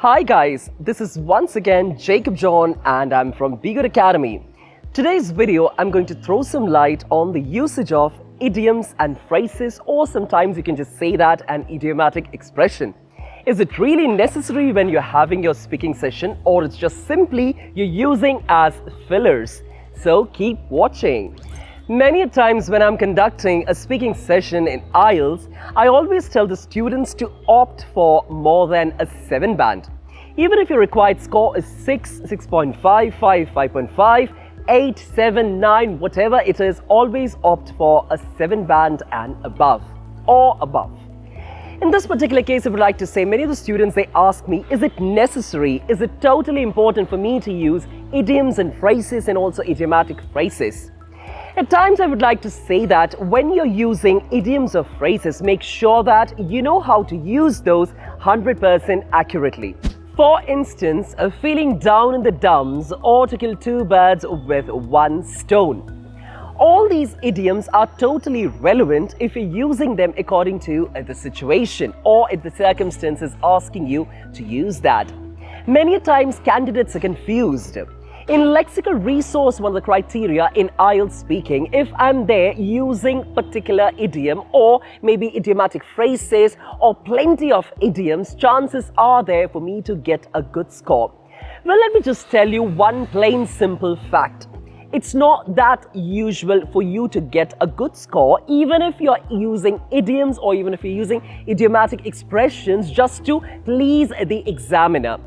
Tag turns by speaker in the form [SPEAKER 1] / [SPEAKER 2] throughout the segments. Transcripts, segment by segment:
[SPEAKER 1] Hi guys, this is once again Jacob John and I'm from B-GHUD Academy. Today's video I'm going to throw some light on the usage of idioms and phrases, or sometimes you can just say that an idiomatic expression. Is it really necessary when you're having your speaking session, or it's just simply you're using as fillers? So keep watching. Many a times when I'm conducting a speaking session in IELTS, I always tell the students to opt for more than a 7 band. Even if your required score is 6, 6.5, 5, 5.5, 8, 7, 9, whatever it is, always opt for a 7 band and above or above. In this particular case, I would like to say many of the students, they ask me, is it necessary? Is it totally important for me to use idioms and phrases and also idiomatic phrases? At times, I would like to say that when you're using idioms or phrases, make sure that you know how to use those 100% accurately. For instance, feeling down in the dumps, or to kill 2 birds with 1 stone. All these idioms are totally relevant if you're using them according to the situation or if the circumstances asking you to use that. Many times, candidates are confused. In lexical resource, one of the criteria in IELTS speaking, if I'm there using particular idiom or maybe idiomatic phrases or plenty of idioms, chances are there for me to get a good score. Well, let me just tell you one plain simple fact. It's not that usual for you to get a good score, even if you're using idioms or even if you're using idiomatic expressions just to please the examiner.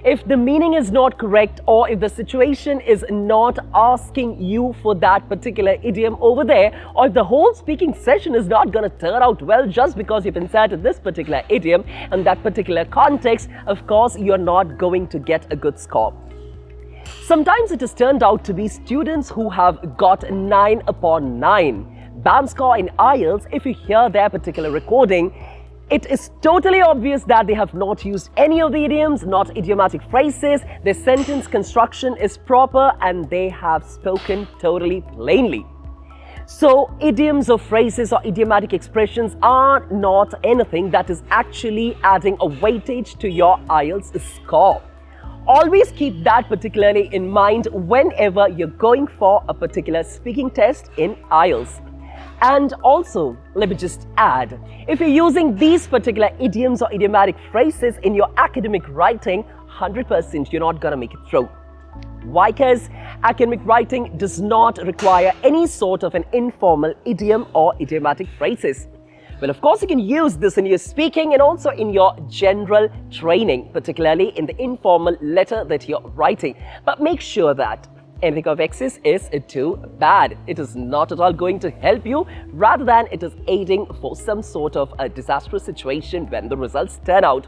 [SPEAKER 1] If the meaning is not correct or if the situation is not asking you for that particular idiom over there, or if the whole speaking session is not going to turn out well just because you've inserted this particular idiom and that particular context, of course, you're not going to get a good score. Sometimes it has turned out to be students who have got 9 upon 9. BAM score in IELTS, if you hear their particular recording, it is totally obvious that they have not used any of the idioms, not idiomatic phrases. Their sentence construction is proper and they have spoken totally plainly. So, idioms or phrases or idiomatic expressions are not anything that is actually adding a weightage to your IELTS score. Always keep that particularly in mind whenever you're going for a particular speaking test in IELTS. And also, let me just add, if you're using these particular idioms or idiomatic phrases in your academic writing, 100% you're not going to make it through. Why? Because academic writing does not require any sort of an informal idiom or idiomatic phrases. Well, of course, you can use this in your speaking and also in your general training, particularly in the informal letter that you're writing. But make sure that anything of excess is too bad. It is not at all going to help you, rather than it is aiding for some sort of a disastrous situation when the results turn out.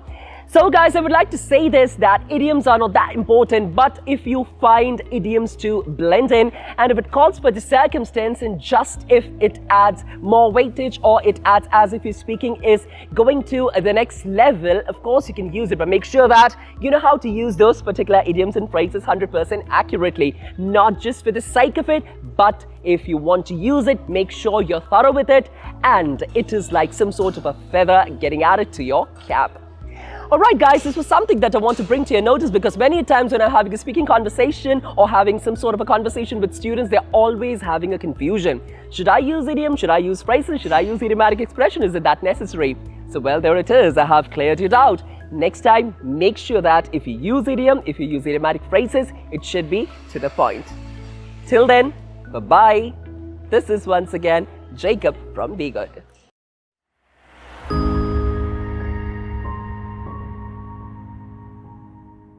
[SPEAKER 1] So guys, I would like to say this, that idioms are not that important, but if you find idioms to blend in and if it calls for the circumstance and just if it adds more weightage or it adds as if your speaking is going to the next level, of course you can use it, but make sure that you know how to use those particular idioms and phrases 100% accurately, not just for the sake of it, but if you want to use it, make sure you're thorough with it and it is like some sort of a feather getting added to your cap. Alright guys, this was something that I want to bring to your notice because many times when I'm having a speaking conversation or having some sort of a conversation with students, they're always having a confusion. Should I use idiom? Should I use phrases? Should I use idiomatic expression? Is it that necessary? So well, there it is. I have cleared it out. Next time, make sure that if you use idiom, if you use idiomatic phrases, it should be to the point. Till then, bye-bye. This is once again Jacob from B-GHUD.